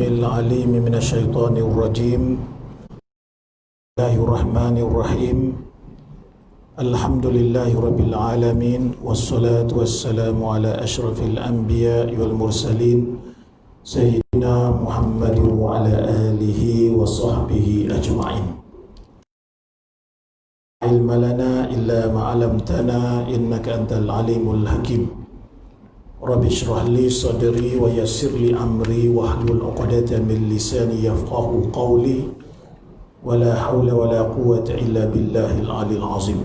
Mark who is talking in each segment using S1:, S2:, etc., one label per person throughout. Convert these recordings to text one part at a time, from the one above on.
S1: السميع العليم من الشيطان الرجيم. بسم الله الرحمن الرحيم. الحمد لله رب العالمين، والصلاة والسلام على أشرف الأنبياء والمرسلين سيدنا محمد وعلى آله وصحبه أجمعين. علم لنا إلا ما علمتنا إنك أنت العليم الحكيم. رب اشرح لي صدري ويسر لي أمري واحلل عقدة من لساني يفقهوا قولي ولا حول ولا قوة إلا بالله العلي العظيم.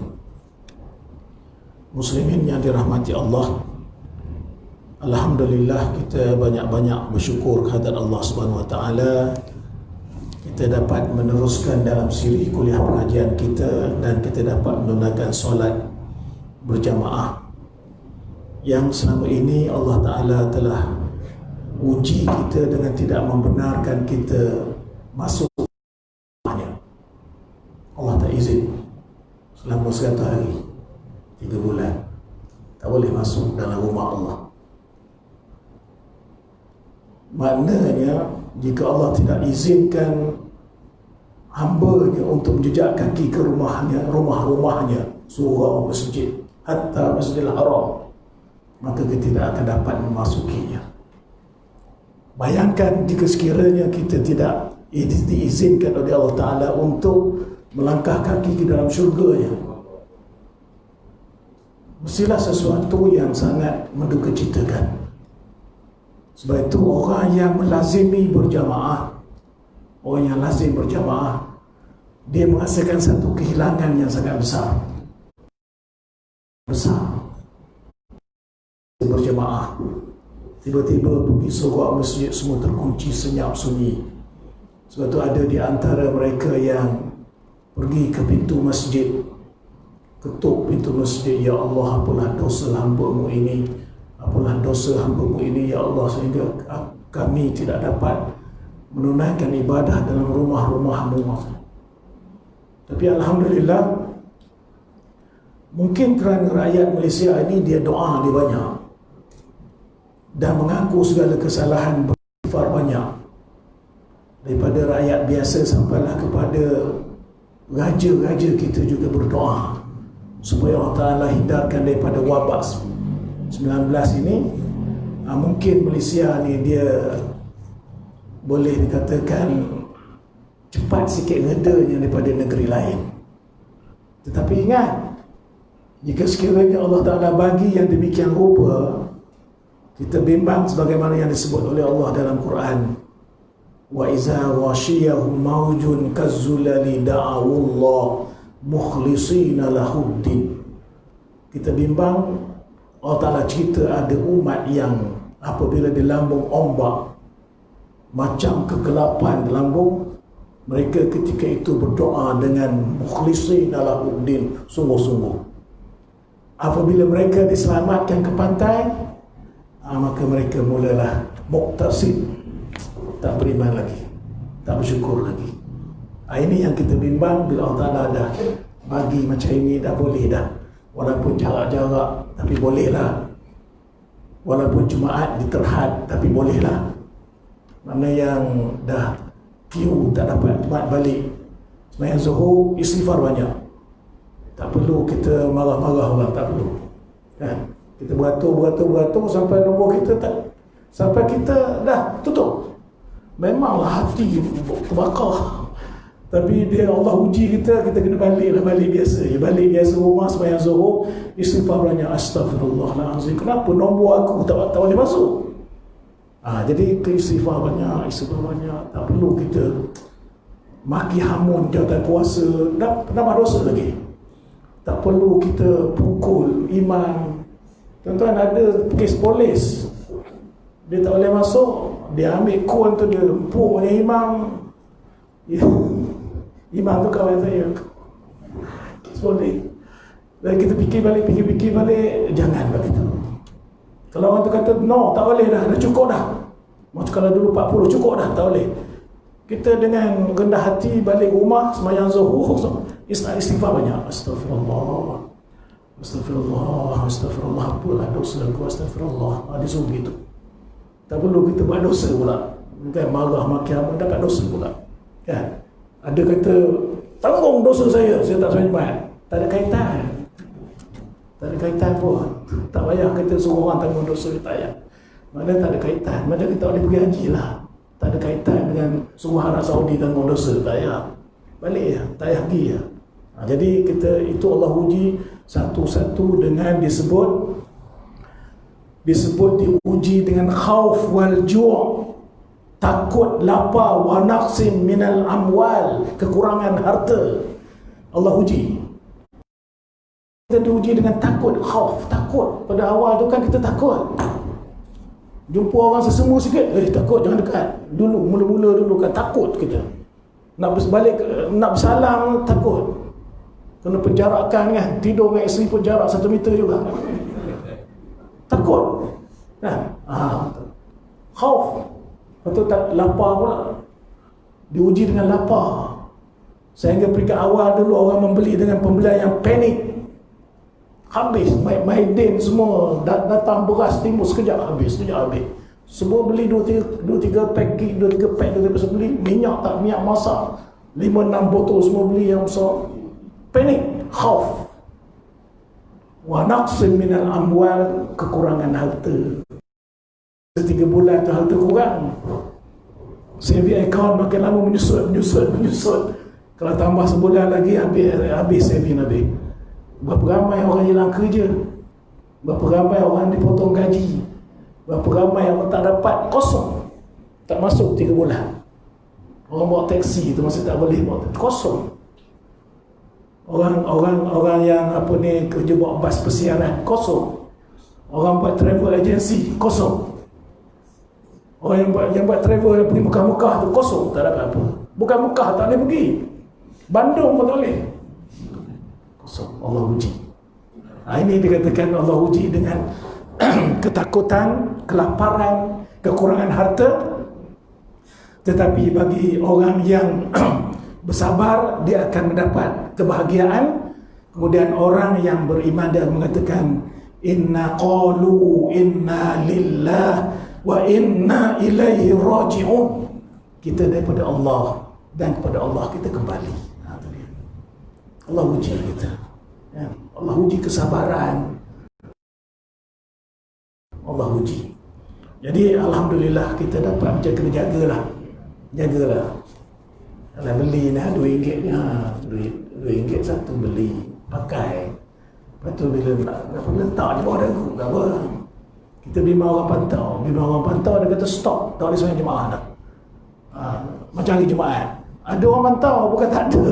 S1: Muslimin yang dirahmati Allah, alhamdulillah kita banyak-banyak bersyukur kehadirat Allah Subhanahu Wa Taala. Kita dapat meneruskan dalam siri kuliah pengajian kita dan kita dapat menunaikan solat berjamaah yang selama ini Allah Ta'ala telah uji kita dengan tidak membenarkan kita masuk rumahnya. Allah tak izin selama 100 hari 3 bulan tak boleh masuk dalam rumah Allah. Maknanya jika Allah tidak izinkan hamba-Nya untuk menjejak kaki ke rumah-rumahnya, surau, masjid, hatta Masjidil Haram, maka kita tidak akan dapat memasukinya. Bayangkan jika sekiranya kita tidak diizinkan oleh Allah Ta'ala untuk melangkah kaki ke dalam syurga-Nya, mestilah sesuatu yang sangat mendukacitakan. Sebab itu orang yang melazimi berjamaah, orang yang lazim berjamaah, dia merasakan satu kehilangan yang sangat besar. Berjamaah, tiba-tiba pergi surau masjid semua terkunci, senyap, sunyi. Sebab itu ada di antara mereka yang pergi ke pintu masjid, ketuk pintu masjid, ya Allah, apalah dosa hamba-Mu ini, apalah dosa hamba-Mu ini ya Allah, sehingga kami tidak dapat menunaikan ibadah dalam rumah-rumah-Mu. Tapi alhamdulillah, mungkin kerana rakyat Malaysia ini dia doa dia banyak dan mengaku segala kesalahan, beristighfar banyak, daripada rakyat biasa sampailah kepada raja-raja kita juga berdoa supaya Allah Ta'ala hindarkan daripada wabak 19 ini. Mungkin Malaysia ni dia boleh dikatakan cepat sikit redanya daripada negeri lain. Tetapi ingat, jika sekiranya Allah Ta'ala bagi yang demikian rupa, kita bimbang sebagaimana yang disebut oleh Allah dalam Quran, wa iza wasyiyahum mawjun kazzulali da'awullah mukhlisina lahuddin. Kita bimbang, Allah Ta'ala cerita ada umat yang apabila dilambung ombak, macam kegelapan dilambung, mereka ketika itu berdoa dengan mukhlisina lahuddin, sungguh-sungguh. Apabila mereka diselamatkan ke pantai, maka mereka mulalah muqtasid, tak beriman lagi, tak bersyukur lagi. Ini yang kita bimbang. Bila Allah Ta'ala dah bagi macam ini, dah boleh dah, walaupun jarak-jarak tapi bolehlah, walaupun Jumaat diterhad tapi bolehlah. Mana yang dah queue tak dapat Jumaat balik, sembahyang Zuhur istighfar banyak, tak perlu kita marah-marah orang, tak perlu kan. Kita beratur sampai nombor kita tak, sampai kita dah tutup. Memanglah hati terbakar, tapi dia Allah uji kita kena balik biasa. Balik biasa rumah, sembahyang Zuhur, istighfar banyak, astagfirullahalazim. Kenapa nombor aku tak boleh masuk? Jadi istighfar banyak, tak perlu kita maki hamun jawatan kuasa, dah dosa lagi. Tak perlu kita pukul imam. Tuan-tuan, ada kes polis, dia tak boleh masuk, dia ambil kun tu, dia empuknya imam. Imam tu kawan saya, polis. Dan kita fikir balik, jangan begitu. Kalau orang tu kata no, tak boleh dah cukup dah, macam kalau dulu 40 cukup dah, tak boleh. Kita dengan rendah hati balik rumah, sembahyang Zuhur, istighfar banyak, astagfirullah, apalah dosa aku, astagfirullah. Dia suruh begitu. Tak perlu kita buat dosa pula. kan, marah maki apa, dapat dosa pula kan. Ada kata tanggung dosa saya tak sembahyang, tak ada kaitan, tak ada kaitan pun. Tak payah kita suruh orang tanggung dosa, tak payah, mana tak ada kaitan. Macam kita boleh pergi haji lah, tak ada kaitan dengan suruh Arab Saudi tanggung dosa, tak payah, balik ya, tak payah pergi ya. Jadi kita itu Allah uji satu-satu dengan disebut diuji dengan khauf wal ju', takut, lapar, wa naqsim minal amwal, kekurangan harta. Allah uji. Kita diuji dengan takut, khauf, takut. Pada awal tu kan kita takut. Jumpa orang sesemu sikit, takut, jangan dekat. Dulu, mula-mula dulu kan takut kita. Nak balik, nak bersalam, takut. Kena penjarakan kan, tidur dengan isteri pun jarak 1 meter juga. Takut kan? Khauf. Lepas tu tak lapar pula, diuji dengan lapar. Sehingga peringkat awal dulu orang membeli dengan pembelian yang panik. Habis, Maidin semua datang beras timbul sekejap habis. Semua beli 2-3 pack, 2-3 pack, 2-3 pack beli. Minyak masak 5-6 botol semua beli yang besar. Panik, khauf. Wa naqsim minal amwal, kekurangan harta. 3 bulan tu harta kurang. Saving account makin lama menyusut. Kalau tambah sebulan lagi habis saving habis. Berapa ramai orang hilang kerja, berapa ramai orang dipotong gaji, berapa ramai orang tak dapat, kosong, tak masuk 3 bulan. Orang bawa taksi tu masih tak boleh bawa, kosong. Orang yang kerja bawa bas persiaran, kosong. Orang buat travel agency, kosong. Orang yang buat travel yang pergi Mekah tu kosong, tak dapat apa. Bukan Mekah tak boleh pergi, Bandung pun tak boleh, kosong. Allah uji. Ini dikatakan Allah uji dengan ketakutan, kelaparan, kekurangan harta. Tetapi bagi orang yang bersabar, dia akan mendapat kebahagiaan. Kemudian orang yang beriman dan mengatakan inna qalu inna lillah wa inna ilaihi raji'un, kita daripada Allah dan kepada Allah kita kembali. Allah uji kita, ya. Allah uji kesabaran, Allah uji. Jadi alhamdulillah kita dapat jagalah. Kalau beli nak RM2 ni, RM2 satu beli, pakai. Lepas tu bila nak letak di bawah dagu, tak apa. Kita bimbang orang pantau, dia kata stop, tak boleh sembahyang jemaah dah. Macam hari Jumaat, ada orang pantau, bukan tak ada.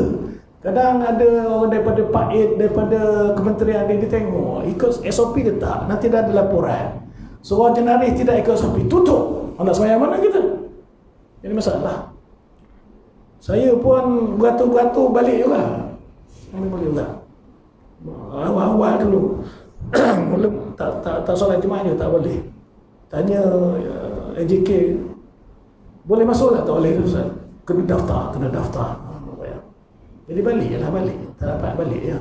S1: Kadang ada orang daripada PAID, daripada kementerian dia tengok, ikut SOP ke tak, nanti dah ada laporan. Seorang jenaris tidak ikut SOP, tutup. Nak sembahyang mana kita? Jadi masalah. Saya pun beratur-beratur balik juga. Boleh juga. Awal-awal dulu mula tak solat Jumaat je tak boleh. Tanya AJK, boleh masuk tak? Tak boleh, Ustaz. Kena daftar. Jadi balik. Tak dapat balik ya.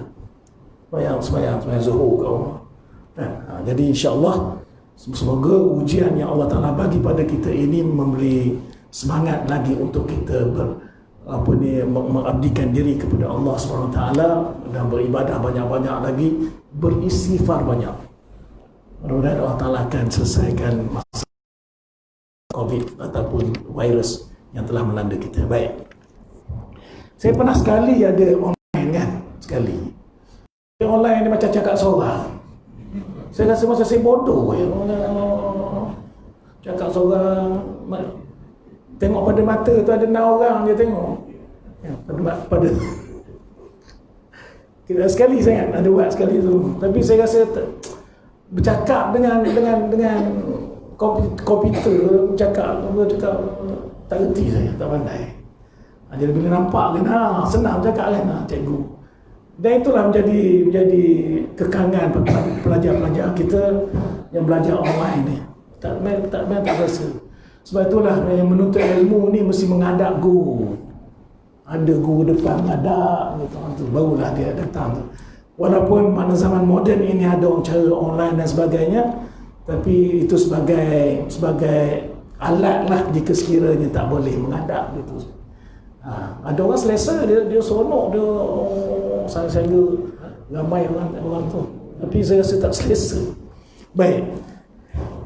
S1: Sembahyang zuhur kau. Jadi insya-Allah semoga ujian yang Allah Taala bagi pada kita ini memberi semangat lagi untuk kita mengabdikan diri kepada Allah SWT dan beribadah banyak-banyak lagi, beristighfar banyak. Mudah-mudahan Allah Ta'ala akan selesaikan masalah COVID ataupun virus yang telah melanda kita. Baik, saya pernah sekali ada online kan, online ni macam cakap seorang. Saya rasa masa saya bodoh ya. Cakap seorang, tengok pada mata tu ada 6 orang dia tengok. Ya, pada kita sekali sangat ada buat sekali tu. Tapi saya rasa bercakap dengan komputer, bercakap tak reti saya, tak pandai. Jadi bila nampak kan, senang bercakap kan, cikgu. Dan itulah menjadi kekangan pelajar-pelajar kita yang belajar online ni. Tak rasa. Sebab itulah yang menuntut ilmu ni mesti menghadap guru. Ada guru depan menghadap gitu, barulah dia datang tu. Walaupun mana zaman moden ini ada cara online dan sebagainya, tapi itu sebagai alat lah jika sekiranya tak boleh menghadap gitu. Ada orang selesa, dia seronok, dia sehingga ramai orang tu. Tapi saya rasa tak selesa. Baik,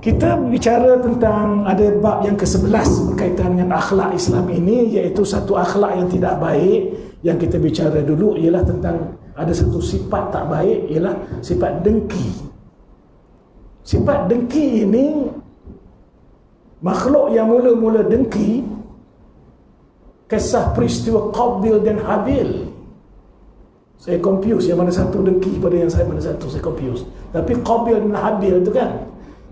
S1: kita bicara tentang ada bab yang ke-11 berkaitan dengan akhlak Islam ini, iaitu satu akhlak yang tidak baik. Yang kita bicara dulu ialah tentang ada satu sifat tak baik, ialah sifat dengki. Sifat dengki ini, makhluk yang mula-mula dengki, kisah peristiwa Qabil dan Habil. Saya confuse yang mana satu dengki pada yang mana satu, saya confuse. Tapi Qabil dan Habil itu kan,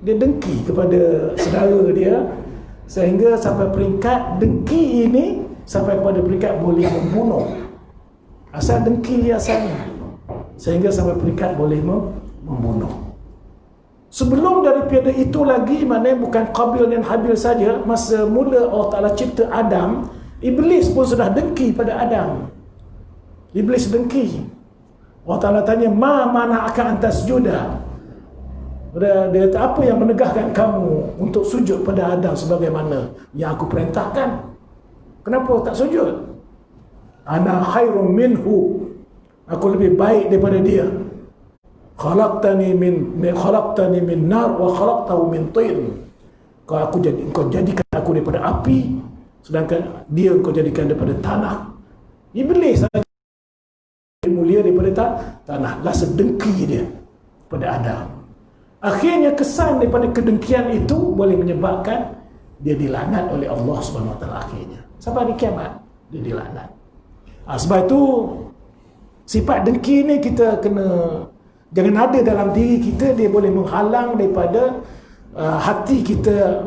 S1: dia dengki kepada saudara dia, sehingga sampai peringkat dengki ini sampai pada peringkat boleh membunuh. Asal dengki asalnya, sehingga sampai peringkat boleh membunuh. Sebelum daripada itu lagi, maknanya bukan Qabil dan Habil saja. Masa mula Allah Ta'ala cipta Adam, Iblis pun sudah dengki pada Adam. Iblis dengki. Allah Ta'ala tanya, ma mana akan antas juda. Dia kata, apa yang menegahkan kamu untuk sujud pada Adam sebagaimana yang aku perintahkan? Kenapa tak sujud? Ana khairum minhu, aku lebih baik daripada dia. Khalaqtani min nar wa khalaqtahu min tin. Kau jadikan aku daripada api, sedangkan dia kau jadikan daripada tanah. Iblis mulia daripada tanah. Rasa dengki dia pada Adam. Akhirnya kesan daripada kedengkian itu boleh menyebabkan dia dilaknat oleh Allah Subhanahu Wa Taala akhirnya. Sampai hari kiamat dia dilaknat. Sebab itu sifat dengki ni kita kena jangan ada dalam diri kita. Dia boleh menghalang daripada hati kita,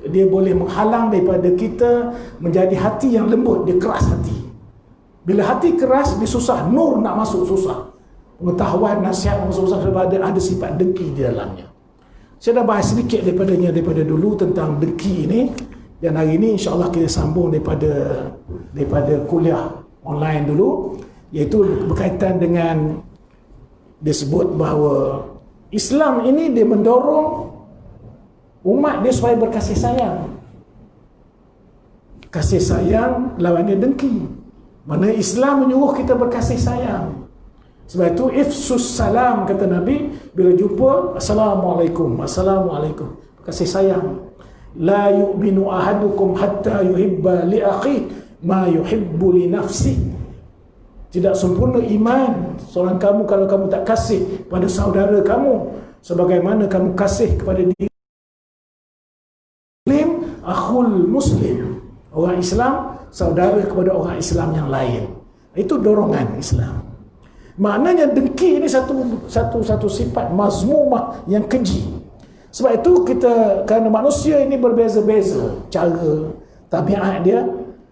S1: dia boleh menghalang daripada kita menjadi hati yang lembut. Dia keras hati. Bila hati keras, dia susah, nur nak masuk susah, pengetahuan, nasihat masuk susah sebab ada sifat dengki di dalamnya. Saya dah bahas sedikit daripada dulu tentang dengki ini, dan hari ini insya-Allah kita sambung daripada kuliah online dulu, iaitu berkaitan dengan dia sebut bahawa Islam ini dia mendorong umat dia supaya berkasih sayang. Kasih sayang lawannya dengki. Mana Islam menyuruh kita berkasih sayang. Sebab itu ifsus salam, kata Nabi, bila jumpa assalamualaikum, assalamualaikum, kasih sayang. La yu'minu ahadukum hatta yuhibba li akhi ma yuhibbu li nafsi. Tidak sempurna iman seorang kamu kalau kamu tak kasih pada saudara kamu sebagaimana kamu kasih kepada diri. Muslim akhul muslim, orang Islam saudara kepada orang Islam yang lain. Itu dorongan Islam. Maknanya dengki ini satu sifat mazmumah yang keji. Sebab itu kita, kerana manusia ini berbeza-beza cara tabiat dia,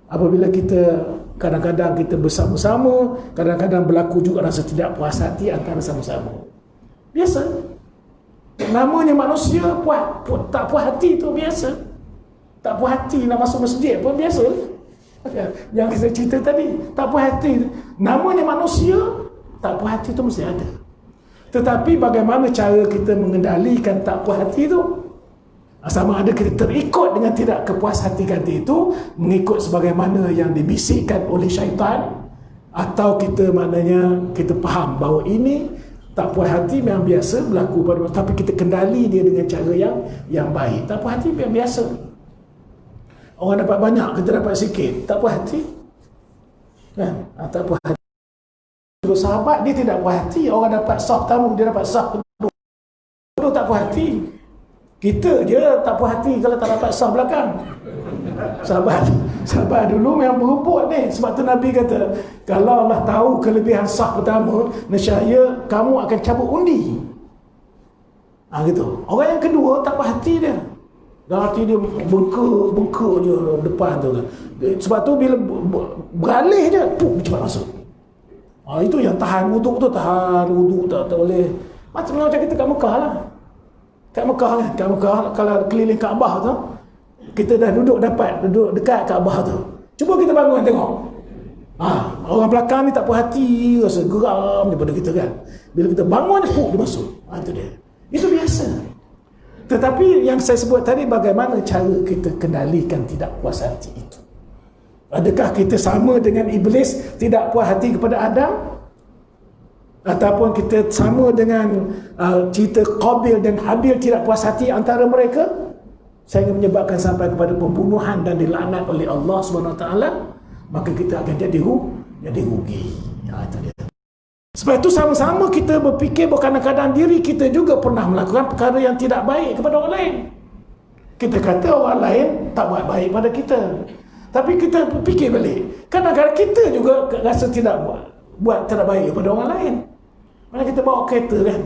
S1: apabila kita kadang-kadang kita bersama-sama, kadang-kadang berlaku juga rasa tidak puas hati antara sama-sama. Biasa. Namanya manusia tak puas hati tu biasa. Tak puas hati nak masuk masjid pun biasa. Yang kita cerita tadi, tak puas hati. Namanya manusia, tak puas hati tu mesti ada. Tetapi bagaimana cara kita mengendalikan tak puas hati tu? Sama ada kita terikut dengan tidak kepuas hati itu, mengikut sebagaimana yang dibisikkan oleh syaitan, atau kita maknanya kita faham bahawa ini tak puas hati memang biasa berlaku pada masa, tapi kita kendali dia dengan cara yang baik. Tak puas hati memang biasa. Orang dapat banyak, kita dapat sikit, tak puas hati kan? Tak puas hati. Terus sahabat dia tidak puas hati, orang dapat sah tamu, dia dapat sah kedua, tak puas hati. Kita je tak puas hati kalau tak dapat sah belakang. Sahabat dulu memang berebut ni. Sebab tu Nabi kata, kalau Allah tahu kelebihan sah pertama, nescaya kamu akan cabut undi. Gitu. Orang yang kedua tak puas hati dia. Dalam hati dia bengkak je depan tu. Sebab tu bila beralih je, cepat masuk. Itu yang tahan wuduk tu, tak boleh. Macam kita kat Mekah lah. Kat Mekah kan, kat Mekah kalau keliling Kaabah tu, kita dah duduk dekat Kaabah tu. Cuba kita bangun tengok. Orang belakang ni tak puas hati, rasa geram daripada kita kan. Bila kita bangun, dia masuk. Itu dia. Itu biasa. Tetapi yang saya sebut tadi, bagaimana cara kita kendalikan tidak puas hati itu? Adakah kita sama dengan iblis tidak puas hati kepada Adam? Ataupun kita sama dengan cerita Qabil dan Habil tidak puas hati antara mereka, sehingga menyebabkan sampai kepada pembunuhan dan dilaknat oleh Allah SWT, maka kita akan jadi rugi. Itu dia. Sebab itu sama-sama kita berfikir bahawa kadang-kadang diri kita juga pernah melakukan perkara yang tidak baik kepada orang lain. Kita kata orang lain tak buat baik pada kita, tapi kita fikir balik, kadang-kadang kita juga rasa tidak buat tidak baik kepada orang lain. Mana kita bawa kereta kan,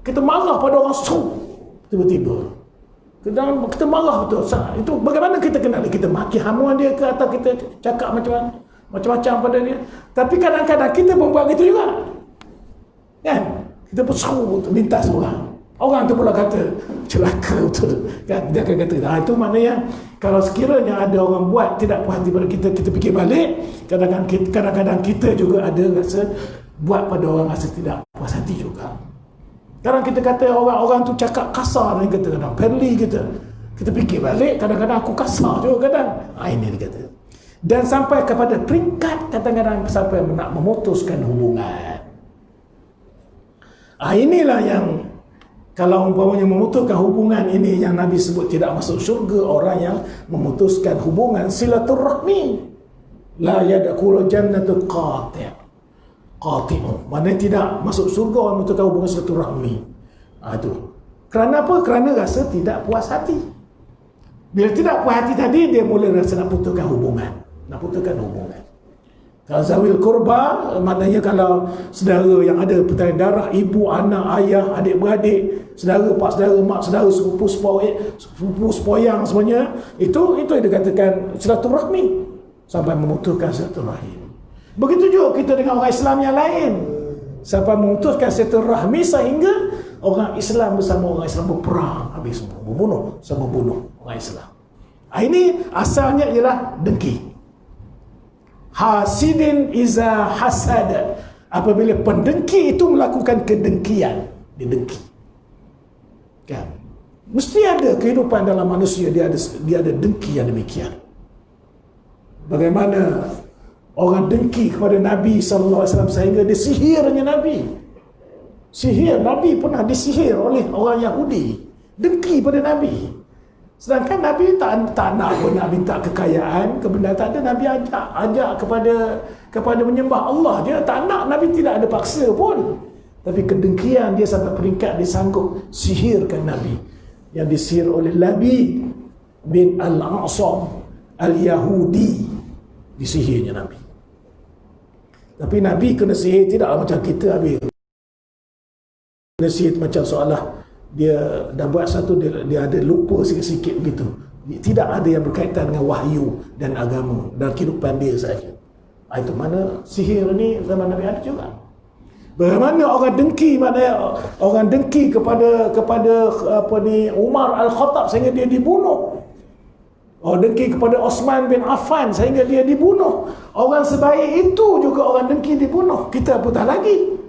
S1: kita marah pada orang tiba-tiba kita marah betul. Itu bagaimana kita kenal? Kita maki hamuan dia ke, atau kita cakap macam-macam pada dia. Tapi kadang-kadang kita pun buat gitu juga kan, kita pun lintas orang tu pula kata celaka betul kan, dia akan kata itu maknanya kalau sekiranya ada orang buat tidak puas hati pada kita, kita fikir balik, kadang-kadang kita juga ada rasa buat pada orang rasa tidak puas hati juga. Kadang kita kata orang tu cakap kasar, kita kadang perli kita fikir balik, kadang-kadang aku kasar juga kadang. Ini dia kata. Dan sampai kepada peringkat kadang-kadang sampai nak memutuskan hubungan. Inilah yang kalau umpamanya memutuskan hubungan ini yang Nabi sebut tidak masuk syurga orang yang memutuskan hubungan silaturahmi. La yadkhulu jannatu qati'un. Maknanya tidak masuk syurga orang memutuskan hubungan silaturahmi. Itu. Kerana apa? Kerana rasa tidak puas hati. Bila tidak puas hati tadi, dia mula rasa nak putuskan hubungan. Kalau zawil kurba, maknanya kalau saudara yang ada pertalian darah, ibu, anak, ayah, adik-beradik, saudara, pak saudara, mak saudara, sepupu sepoyang semuanya, itu yang dikatakan silaturahmi, sampai memutuskan silaturahim. Begitu juga kita dengan orang Islam yang lain, sampai memutuskan silaturahmi sehingga orang Islam bersama orang Islam berperang habis semua, membunuh orang Islam. Ini asalnya ialah dengki. Hasidin iza hasada, apabila pendengki itu melakukan kedengkian, didengki kan. Mesti ada kehidupan dalam manusia, dia ada dengki yang demikian. Bagaimana orang dengki kepada Nabi SAW sehingga disihirnya Nabi. Nabi pernah disihir oleh orang Yahudi, dengki pada Nabi. Sedangkan Nabi tak nak pun nak minta kekayaan, kebenaran tak ada. Nabi ajak kepada menyembah Allah. Dia tak nak, Nabi tidak ada paksa pun. Tapi kedengkian dia sampai peringkat dia sanggup sihirkan Nabi. Yang disihir oleh Labid bin Al-A'sam Al-Yahudi, disihirnya Nabi. Tapi Nabi kena sihir tidak macam kita habis. Kena sihir macam seolah dia dah buat satu, dia ada lupa sikit-sikit begitu. Tidak ada yang berkaitan dengan wahyu dan agama dan kehidupan dia saja. Itu mana sihir ni zaman Nabi ada juga. Bagaimana orang dengki, maknanya orang dengki kepada Umar Al-Khattab sehingga dia dibunuh. Orang dengki kepada Osman bin Affan sehingga dia dibunuh. Orang sebaik itu juga orang dengki dibunuh. Kita apatah lagi.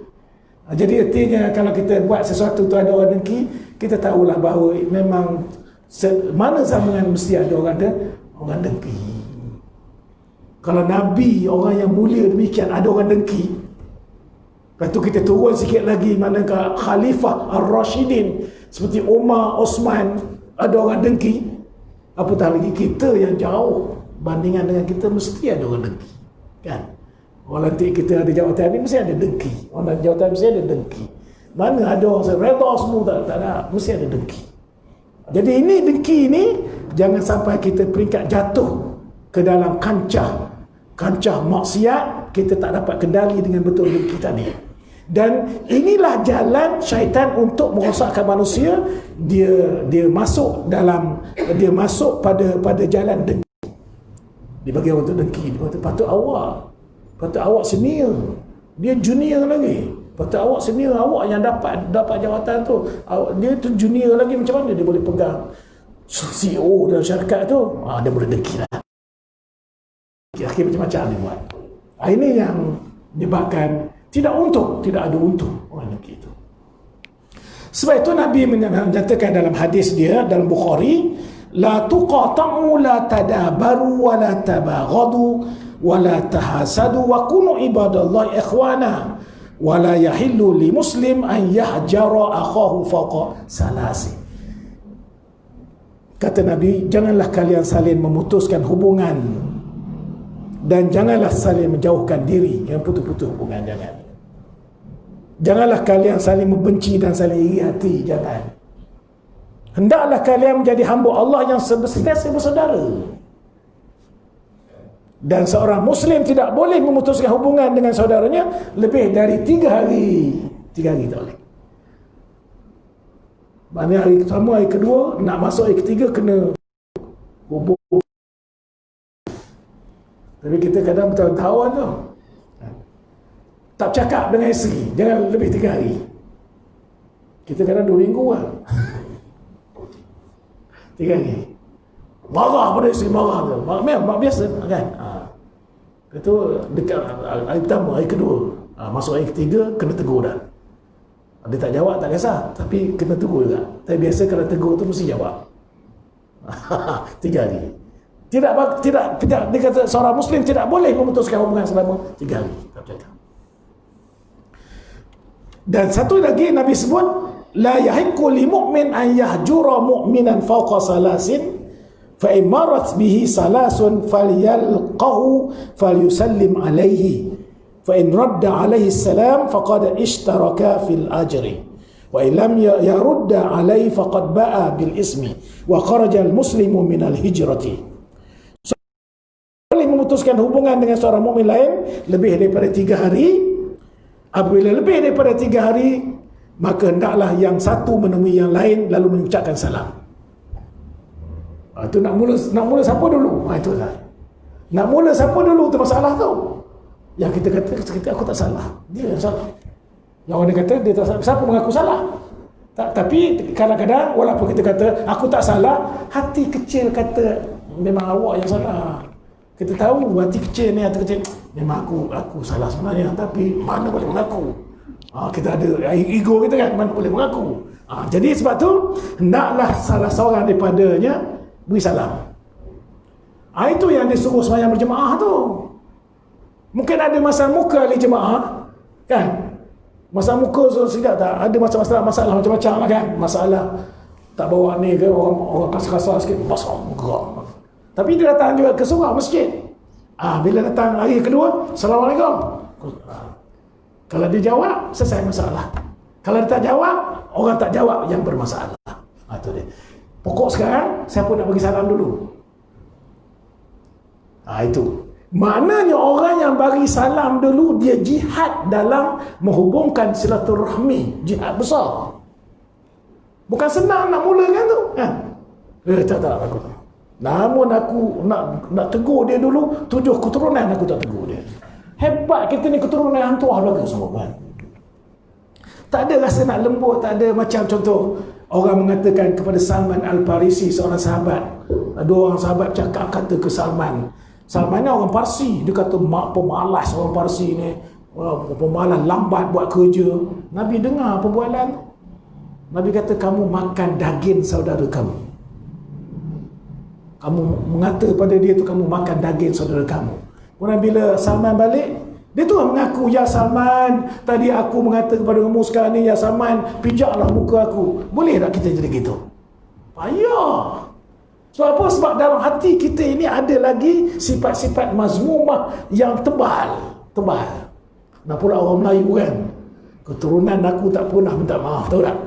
S1: Jadi artinya kalau kita buat sesuatu tu ada orang dengki, kita tahulah bahawa memang mana zaman mesti ada orang dengki. Kalau Nabi, orang yang mulia demikian, ada orang dengki. Lepas tu kita turun sikit lagi, manakah Khalifah Ar-Rashidin seperti Umar, Osman, ada orang dengki. Apatah lagi kita yang jauh bandingan dengan kita, mesti ada orang dengki kan. Orang nanti kita ada jawatan ni mesti ada dengki. Orang ada jawatan mesti ada dengki. Mana ada orang redha semua tak ada, mesti ada dengki. Jadi ini dengki ini jangan sampai kita peringkat jatuh ke dalam kancah maksiat, kita tak dapat kendali dengan betul dengki tadi. Dan inilah jalan syaitan untuk merosakkan manusia. Dia masuk pada jalan dengki. Dia bagi orang tu dengki, dia kata patut awak senior, dia junior lagi. Patut awak senior, awak yang dapat jawatan tu, dia tu junior lagi, macam mana dia boleh pegang CEO dalam syarikat tu? Dia boleh dengki lah. Akhir macam-macam dia buat. Ini yang menyebabkan tidak ada untung orang dengki itu. Sebab itu Nabi menyatakan dalam hadis dia dalam Bukhari, la tuqata'u la tadabaru wa la tabaghadu wa la tahasadu wa kunu ibadallahi ikhwana wa la yahillu li muslim an yahjara akhahu fawqa salasi. Kata Nabi, janganlah kalian saling memutuskan hubungan dan janganlah saling menjauhkan diri. Jangan putus-putus hubungan, janganlah kalian saling membenci dan saling iri hati, jangan. Hendaklah kalian menjadi hamba Allah yang sentiasa bersaudara. Dan seorang Muslim tidak boleh memutuskan hubungan dengan saudaranya lebih dari 3 hari. 3 hari tak boleh. Maknanya hari pertama, hari kedua, nak masuk hari ketiga kena hubung. Tapi kita kadang bertahun-tahun tu tak cakap dengan isteri, jangan lebih 3 hari. Kita kadang 2 minggu lah. 3 hari. Marah pada isteri, marah tu. Memang biasa kan. Itu dekat hari pertama, hari kedua. Masuk hari ketiga, kena tegur dah. Dia tak jawab, tak kisah. Tapi kena tegur juga. Tapi biasa kalau tegur tu mesti jawab. 3 hari. Tidak, dia kata seorang Muslim tidak boleh memutuskan hubungan selama 3 hari. Tak cakap. Dan satu lagi Nabi sebut, la yahiqqu li mu'min an yahjura mu'minan fawqa salasin fa in marat bihi salasun falyalqahu falyusallim alayhi fa in radda alayhi salam faqad ishtaraka fil ajri wa in lam yarudda alayhi faqad ba'a bil ismi wa kharaja al muslimu min al hijrati. Boleh memutuskan hubungan dengan seorang mukmin lain lebih daripada 3 hari. Apabila lebih daripada 3 hari, maka hendaklah yang satu menemui yang lain lalu mengucapkan salam. Itu nak mula siapa dulu? Itu lah. Nak mula siapa dulu tu masalah tu. Yang kita kata aku tak salah, dia yang salah. Yang orang kata dia tak salah, siapa mengaku salah? Tapi kadang-kadang walaupun kita kata aku tak salah, hati kecil kata memang awak yang salah. Kita tahu hati kecil ni, hati kecil memang aku salah sebenarnya, tapi mana boleh mengaku. Kita ada ego kita kan, mana boleh mengaku. Jadi sebab tu hendaklah salah seorang daripadanya beri salam. Itu yang disuruh sembahyang berjemaah tu. Mungkin ada masa muka ahli jemaah kan, masa muka so tidak tak ada masalah macam-macam lah kan. Masalah tak bawa ni ke, orang kasar-kasar sikit, basah gerak. Tapi dia datang juga ke surau masjid. Bila datang hari kedua, Assalamualaikum. Kalau dia jawab, selesai masalah. Kalau dia tak jawab, orang tak jawab yang bermasalah. Itu dia. Pokok sekarang, siapa nak bagi salam dulu? Itu. Maknanya orang yang bagi salam dulu, dia jihad dalam menghubungkan silaturahmi. Jihad besar. Bukan senang nak mulakan tu. Tak aku tak. Namun aku nak tegur dia dulu, 7 keturunan aku tak tegur dia. Hebat kita ni, keturunan hantu belaka semua kan. Tak ada rasa nak lembut, tak ada. Macam contoh, orang mengatakan kepada Salman Al-Farisi, seorang sahabat. 2 orang sahabat cakap kata ke Salman. Salman ni orang Parsi, dia kata pemalas orang Parsi ni, pemalas, lambat buat kerja. Nabi dengar perbualan. Nabi kata, kamu makan daging saudara kamu. Kamu mengata pada dia tu kamu makan daging saudara kamu. Kemudian bila Salman balik, dia tu mengaku, ya Salman, tadi aku mengata kepada kamu, sekarang ni ya Salman, pijaklah muka aku. Boleh tak kita jadi gitu? Payah. Sebab apa? Sebab dalam hati kita ini ada lagi sifat-sifat mazmumah yang tebal. Nah pula orang Melayu kan, keturunan aku tak pernah minta maaf, tahu tak?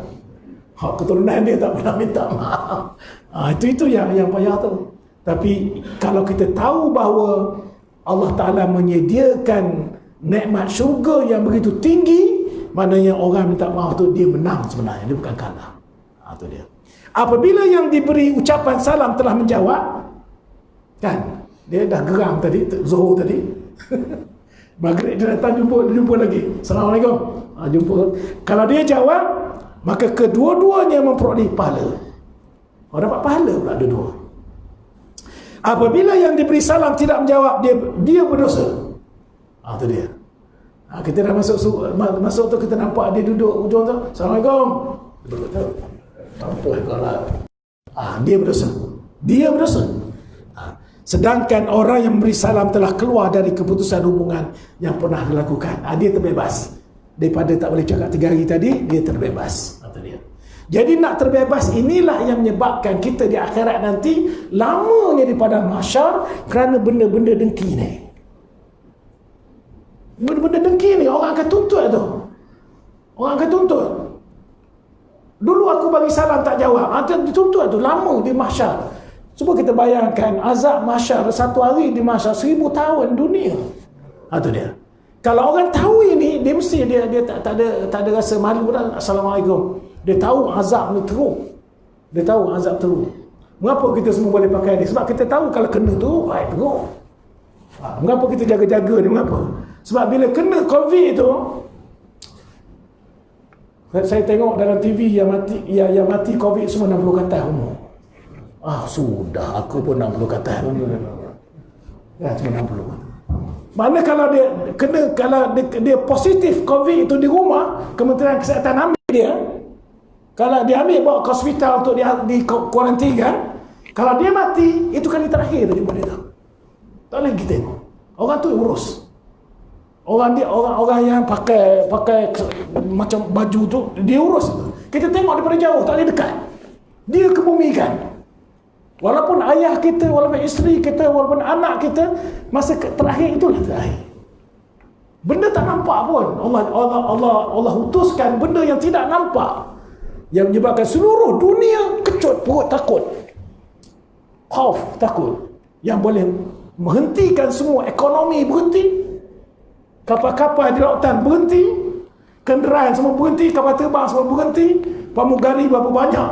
S1: Keturunan dia tak pernah minta maaf. Itu yang payah tu. Tapi kalau kita tahu bahawa Allah Ta'ala menyediakan nikmat syurga yang begitu tinggi, maknanya orang minta maaf tu dia menang sebenarnya, dia bukan kalah. Itu dia. Apabila yang diberi ucapan salam telah menjawab, kan, dia dah geram tadi, Zuhur tadi. Maghrib dia datang jumpa lagi. Assalamualaikum. Jumpa. Kalau dia jawab, maka kedua-duanya memperoleh pahala. Orang dapat pahala pula dua-dua. Apabila yang diberi salam tidak menjawab, dia berdosa. Itu dia. Kita dah masuk tu, kita nampak dia duduk ujung tu. Assalamualaikum. Betul. Mampus kalau dia berdosa. Dia berdosa. Sedangkan orang yang memberi salam telah keluar dari keputusan hubungan yang pernah dilakukan. Dia terbebas. Daripada tak boleh cakap 3 hari tadi, dia terbebas. Jadi nak terbebas inilah yang menyebabkan kita di akhirat nanti lamanya di padang mahsyar kerana benda-benda dengki ni. Benda-benda dengki ni orang akan tuntut tu. Orang akan tuntut. Dulu aku bagi salam tak jawab. Dituntut tu lama di mahsyar. Cuba kita bayangkan azab mahsyar satu hari di mahsyar 1000 tahun dunia. Itu dia. Kalau orang tahu ini, dia mesti dia tak ada rasa malu dah. Assalamualaikum. Dia tahu azab ni teruk. Dia tahu azab teruk. Mengapa kita semua boleh pakai ni? Sebab kita tahu kalau kena tu, teruk. Mengapa kita jaga-jaga ni? Mengapa? Sebab bila kena COVID tu, saya tengok dalam TV yang mati COVID semua 60 ke atas umur. Sudah, aku pun 60 ke atas. Cuma 60. Mana kalau dia positif COVID itu di rumah, Kementerian Kesihatan ambil dia. Kalau dia ambil bawa ke hospital untuk di kuarantin kan, kalau dia mati, itu kali terakhir dia jumpa dia tu. Tak boleh kita tengok. Orang tu urus. Orang yang pakai macam baju tu, dia urus tu. Kita tengok daripada jauh, tak boleh dekat. Dia kebumikan. Walaupun ayah kita, walaupun isteri kita, walaupun anak kita, masa terakhir itulah terakhir. Benda tak nampak pun. Allah utuskan benda yang tidak nampak, yang menyebabkan seluruh dunia kecut perut takut. Khauf, takut. Yang boleh menghentikan semua ekonomi berhenti. Kapal-kapal di lautan berhenti. Kenderaan semua berhenti. Kapal terbang semua berhenti. Pramugari berapa banyak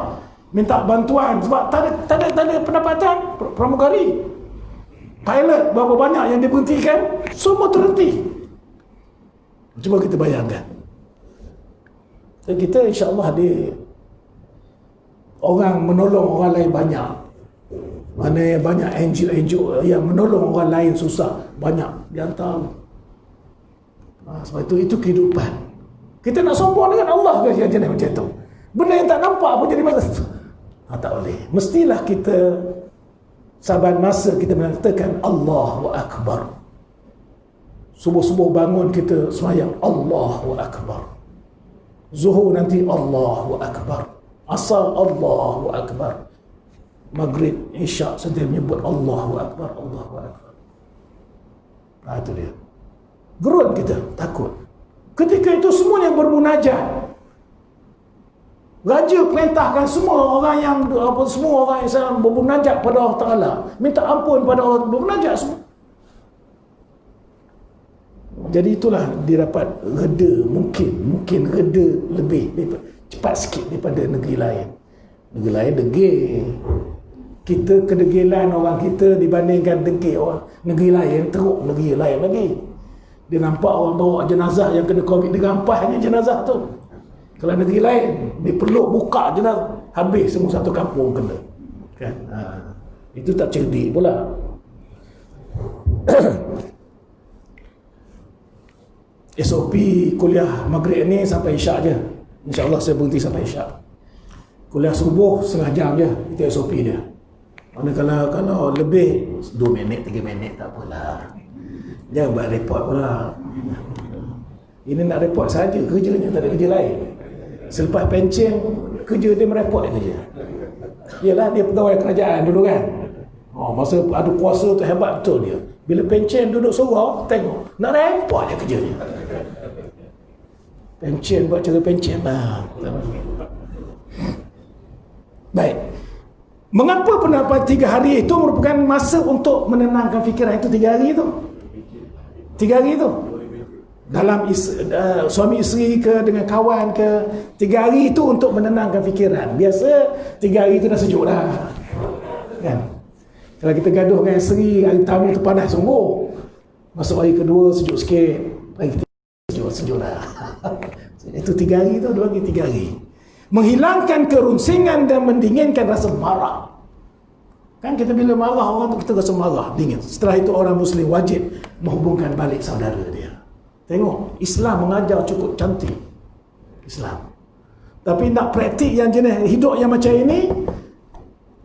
S1: minta bantuan sebab tak ada pendapatan. Pramugari, pilot berapa banyak yang diberhentikan. Semua terhenti. Cuba kita bayangkan. Dan kita insya-Allah orang menolong orang lain banyak. Mana yang banyak NGO yang menolong orang lain susah, banyak di antara. Sebab itu kehidupan. Kita nak sombong dengan Allah ke jangan macam tu. Benda yang tak nampak pun jadi masalah. Tak boleh. Mestilah kita saban masa kita mengatakan Allahu Akbar. Subuh-subuh bangun kita semayang Allahu Akbar. Zuhur nanti Allahu Akbar. Asar Allahu Akbar. Maghrib, Isyak sedang menyebut Allahu Akbar, Allahu Akbar. Itu dia. Gerun kita, takut. Ketika itu semuanya bermunajat. Raja perintahkan semua orang yang bermunajat pada Allah Ta'ala. Minta ampun pada Allah, bermunajat semua. Jadi itulah dia dapat reda, mungkin reda lebih cepat sikit daripada negeri lain. Negeri lain degil. Kita kedegilan orang kita dibandingkan degil orang negeri lain, teruk negeri lain lagi. Dia nampak orang bawa jenazah yang kena COVID, dia gampahnya jenazah tu. Kalau negeri lain, dia peluk buka jenazah, habis semua satu kampung kena. Kan? Itu tak cerdik pula. SOP kuliah maghrib ni sampai Isyak je. InsyaAllah saya berhenti sampai Isyak. Kuliah subuh setengah jam je, itu SOP dia. Mana kalau lebih 2 minit, 3 minit tak apalah. Jangan buat report pula. Ini nak report saja kerjanya, tak ada kerja lain. Selepas pencen, kerja dia mereport kerja. Yalah, dia pegawai kerajaan dulu kan. Masa ada kuasa tu hebat betul dia. Bila pencen duduk surau, tengok nak report je kerjanya. Pencen buat cara pencen lah. Baik. Mengapa pendapat 3 hari itu merupakan masa untuk menenangkan fikiran? Itu 3 hari itu. 3 hari itu. Dalam suami isteri ke, dengan kawan ke, 3 hari itu untuk menenangkan fikiran. Biasa 3 hari itu dah sejuk dah. Kan? Kalau kita gaduh dengan isteri, hari tamu tu panas sungguh. Masuk hari kedua sejuk sikit. Hari ketiga sejuk dah. Itu 3 hari itu, 2 hari, 3 hari. Menghilangkan kerunsingan dan mendinginkan rasa marah. Kan kita bila marah orang tu kita rasa marah, dingin. Setelah itu orang Muslim wajib menghubungkan balik saudara dia. Tengok, Islam mengajar cukup cantik. Islam Tapi nak praktik yang jenis hidup yang macam ini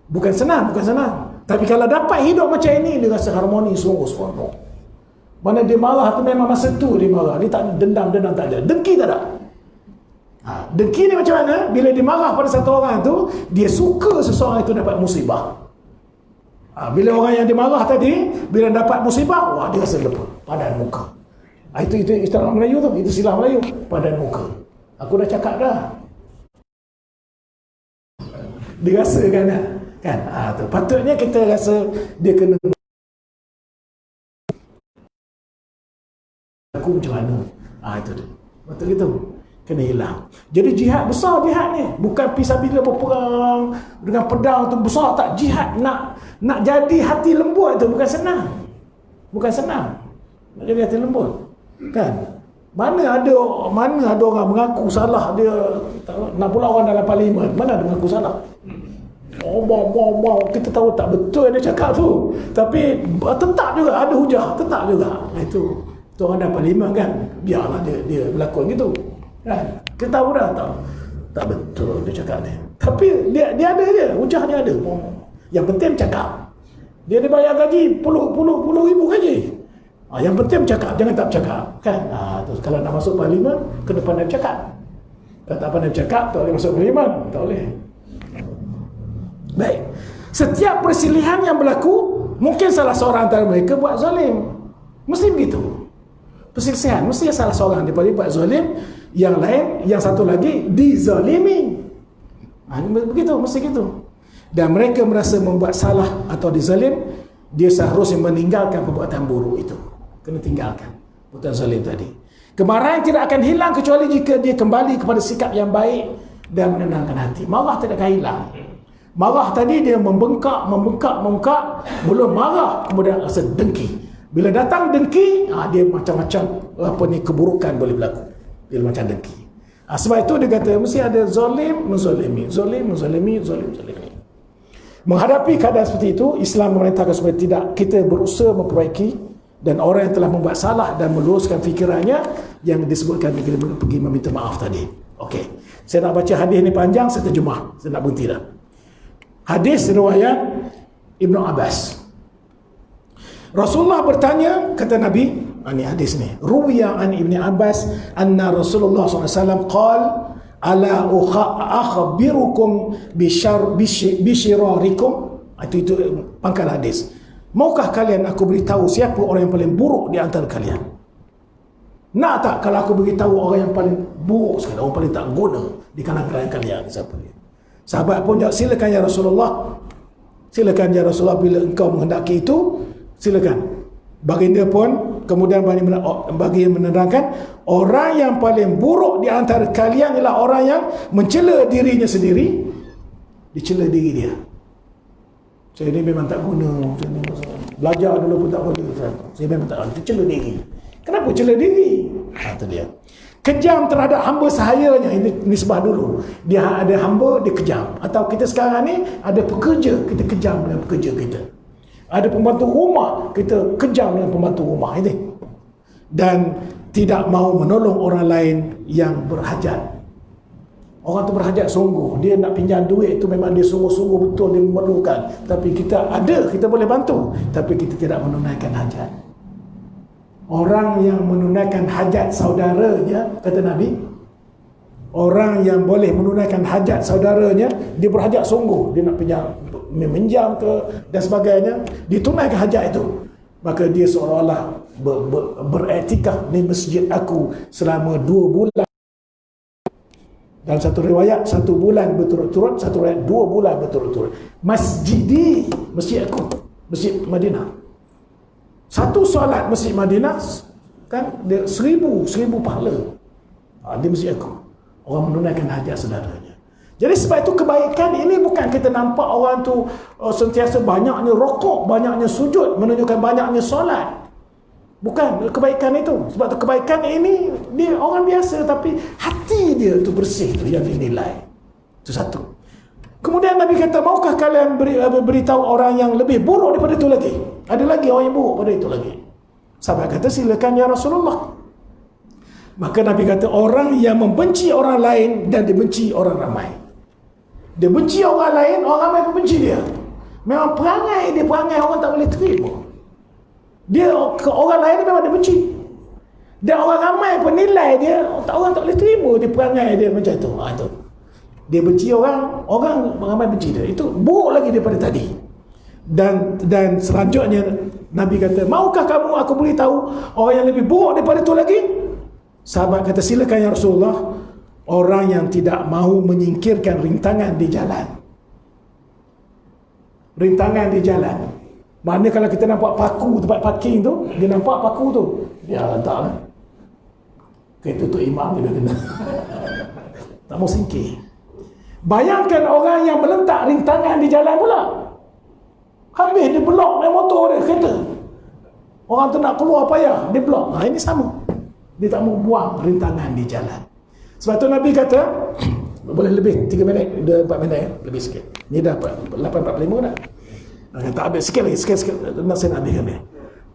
S1: bukan senang. Tapi kalau dapat hidup macam ini, dia rasa harmoni sungguh seronok. Mana dia marah tu memang masa tu dia marah. Dia tak dendam tak ada. Dengki tak ada. Dengki ni macam mana? Bila dia marah pada satu orang tu, dia suka seseorang itu dapat musibah. Bila orang yang dimarah tadi, bila dapat musibah, wah, dia rasa lepas padan muka. Itu istilah Melayu tu, itu silah Melayu, padan muka. Aku dah cakap dah. Dia rasa kan? Tu. Patutnya kita rasa dia kena aku macam mana. Itu dia. Patut gitu. Kena hilang. Jadi jihad besar, jihad ni. Bukan pisabila berperang dengan pedang tu besar, tak. Jihad nak jadi hati lembut tu bukan senang. Nak jadi hati lembut. Kan? Mana ada orang mengaku salah dia, nak pula orang dalam parlimen, mana ada mengaku salah? Kita tahu tak betul dia cakap tu. Tapi tetap juga ada hujah, tetap juga. Itu orang dalam parlimen kan, biarlah dia berlakon gitu. Kan? Kita tahu dah tak betul dia cakap ni. Tapi dia ada je, hujah dia ada. Yang penting cakap. Dia dibayar gaji puluh ribu gaji. Yang penting bercakap, jangan tak bercakap. Kan? Terus kalau nak masuk parlimen, kena pandai bercakap. Kalau tak pandai bercakap, tak boleh masuk parlimen. Tak boleh. Baik. Setiap persilihan yang berlaku, mungkin salah seorang antara mereka buat zalim. Mesti begitu. Perselisihan, mesti salah seorang daripada buat zalim, yang lain, yang satu lagi dizalimi. Begitu, mesti gitu. Dan mereka merasa membuat salah atau dizalim, dia seharusnya meninggalkan perbuatan buruk itu. Kena tinggalkan perbuatan zalim tadi. Kemarahan tidak akan hilang kecuali jika dia kembali kepada sikap yang baik dan menenangkan hati. Marah tidak akan hilang. Marah tadi dia membengkak, belum marah, kemudian rasa dengki. Bila datang dengki, dia macam-macam keburukan boleh berlaku. Bila macam dengki. Sebab itu dia kata mesti ada zalim menzalimi. Menghadapi keadaan seperti itu, Islam memerintahkan supaya tidak kita berusaha memperbaiki, dan orang yang telah membuat salah dan meluruskan fikirannya yang disebutkan kita pergi meminta maaf tadi. Okey. Saya nak baca hadis ni panjang, saya terjemah. Saya nak berhenti dah. Hadis riwayat Ibnu Abbas. Rasulullah bertanya, kata Nabi, ini hadis ni. Ruwiya an Ibnu Abbas anna Rasulullah SAW qala ala akhbirukum bishirarikum. Itu pangkal hadis. Maukah kalian aku beritahu siapa orang yang paling buruk di antara kalian? Nak tak kalau aku beritahu orang yang paling buruk sekali, orang paling tak guna di kalangan kalian, siapa dia? Sahabat pun jawab, silakan ya Rasulullah. Silakan ya Rasulullah, bila engkau menghendaki itu, silakan. Baginda pun kemudian bagi menerangkan, orang yang paling buruk di antara kalian ialah orang yang mencela dirinya sendiri, dicela diri dia. Saya ni memang tak guna, belajar dulu pun tak boleh, saya memang tak guna, cela diri. Kenapa cela diri? Itu dia. Kejam terhadap hamba sahayanya, ini nisbah dulu. Dia ada hamba, dia kejam. Atau kita sekarang ni ada pekerja, kita kejam dengan pekerja kita. Ada pembantu rumah, kita kejam dengan pembantu rumah ini. Dan tidak mau menolong orang lain yang berhajat. Orang tu berhajat sungguh, dia nak pinjam duit itu memang dia sungguh-sungguh betul dia memerlukan. Tapi kita ada, kita boleh bantu, tapi kita tidak menunaikan hajat. Orang yang menunaikan hajat saudaranya, kata Nabi, orang yang boleh menunaikan hajat saudaranya, dia berhajat sungguh, dia nak pinjam, meminjam ke dan sebagainya, ditunaikan hajat itu, maka dia seolah-olah beriktikaf di masjid aku selama 2 bulan. Dalam satu riwayat 1 bulan berturut-turut, satu riwayat 2 bulan berturut-turut. Masjid aku, Masjid Madinah. Satu solat Masjid Madinah kan dia 1000 pahala. Di masjid aku. Orang menunaikan hajat saudaranya. Jadi sebab itu kebaikan ini bukan kita nampak orang tu sentiasa banyaknya rokok, banyaknya sujud, menunjukkan banyaknya solat. Bukan kebaikan itu. Sebab tu kebaikan ini dia orang biasa tapi hati dia tu bersih tu yang dinilai. Itu satu. Kemudian Nabi kata, maukah kalian beritahu orang yang lebih buruk daripada itu lagi? Ada lagi orang yang buruk pada itu lagi. Sahabat kata, silakan ya Rasulullah. Maka Nabi kata orang yang membenci orang lain dan dibenci orang ramai. Dia benci orang lain, orang ramai pun benci dia. Memang perangai dia, perangai orang tak boleh terima. Dia ke orang lain memang dia benci. Dan orang ramai pun nilai dia, orang tak boleh terima dia, perangai dia macam tu. Itu. Dia benci orang, orang ramai benci dia. Itu buruk lagi daripada tadi. Dan selanjutnya Nabi kata, maukah kamu aku beritahu orang yang lebih buruk daripada itu lagi? Sahabat kata, silakan ya Rasulullah. Orang yang tidak mahu menyingkirkan rintangan di jalan. Rintangan di jalan. Mana kalau kita nampak paku tempat parking tu, dia nampak paku tu, dia letaklah. Kereta tu imam dia kena. Tak mau singkir. Bayangkan orang yang meletak rintangan di jalan pula. Habis dia blok naik motor dia, kereta. Orang tu nak keluar payah, dia blok. Ini sama. Dia tak mau buang rintangan di jalan. Sebab tu Nabi kata, boleh lebih 3 minit, 4 minit, lebih sikit. Ni dah 8.45 dah. Tak habis sikit lagi, sikit nasihat Nabi kami.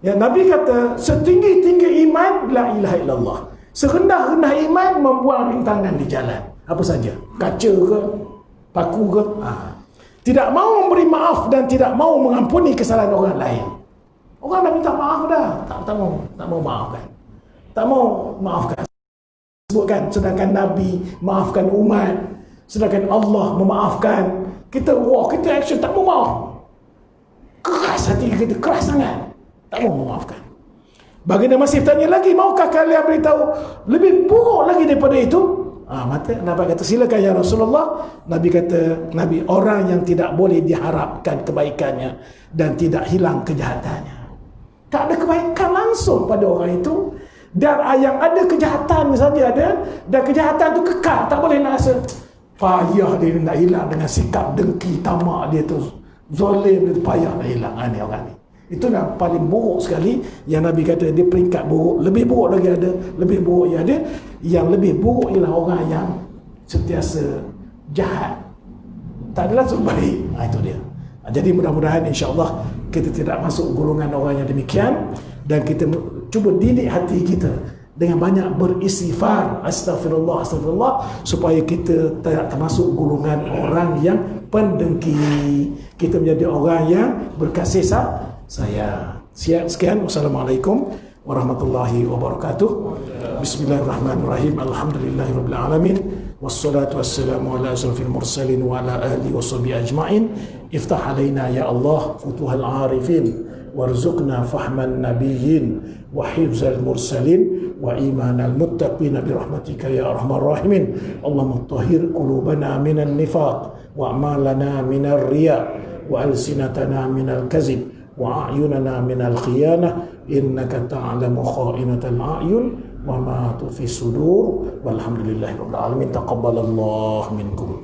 S1: Ya, Nabi kata, setinggi-tinggi iman la ilaha illallah. Serendah-rendah iman membuang rintangan di jalan. Apa saja, kaca ke, paku ke. Tidak mau memberi maaf dan tidak mau mengampuni kesalahan orang lain. Orang dah minta maaf dah, tak mau maafkan. Tak mau maafkan. Sebutkan, sedangkan Nabi maafkan umat, sedangkan Allah memaafkan. Kita action tak mau maaf. Keras hati kita, keras sangat. Tak mau memaafkan. Baginda masih tanya lagi, maukah kalian beritahu lebih buruk lagi daripada itu? Maka Nabi kata, silakan ya Rasulullah. Nabi kata, Nabi orang yang tidak boleh diharapkan kebaikannya dan tidak hilang kejahatannya. Tak ada kebaikan langsung pada orang itu. Dan yang ada kejahatan saja ada, dan kejahatan tu kekal, tak boleh nak rasa payah dia nak hilang dengan sikap dengki tamak dia tu, zalim dia tu, payah nak hilang. Ni orang ni, itu yang paling buruk sekali. Yang Nabi kata dia peringkat buruk. Lebih buruk lagi ada, lebih buruk yang ada. Yang lebih buruk ialah orang yang sentiasa jahat, tak adalah baik. Itu dia. Jadi mudah-mudahan insya-Allah kita tidak masuk golongan orang yang demikian, dan kita cuba didik hati kita dengan banyak beristighfar, astagfirullah, astagfirullah, supaya kita tidak termasuk golongan orang yang pendengki. Kita menjadi orang yang berkasih sayang. Sekian, wassalamualaikum warahmatullahi wabarakatuh. Bismillahirrahmanirrahim. Alhamdulillahirabbil alamin. Wassalatu wassalamu ala asrafil mursalin wa ala alihi washabihi ajma'in. Iftah alaina ya Allah futuhal arifin, warzuqna fahman nabiyyin wa hifzal mursalin wa imanal muttaqin birahmatika ya arhamar rahimin. Allahumma tahhir qulubana minan nifaq wa a'malana minar riya wa alsinatana minal kazib wa a'yunana minal khiyanah innaka ta'lamu kha'inatal a'yun wa ma tufi sudur. Walhamdulillahirabbil alamin. Taqabbalallahu minkum.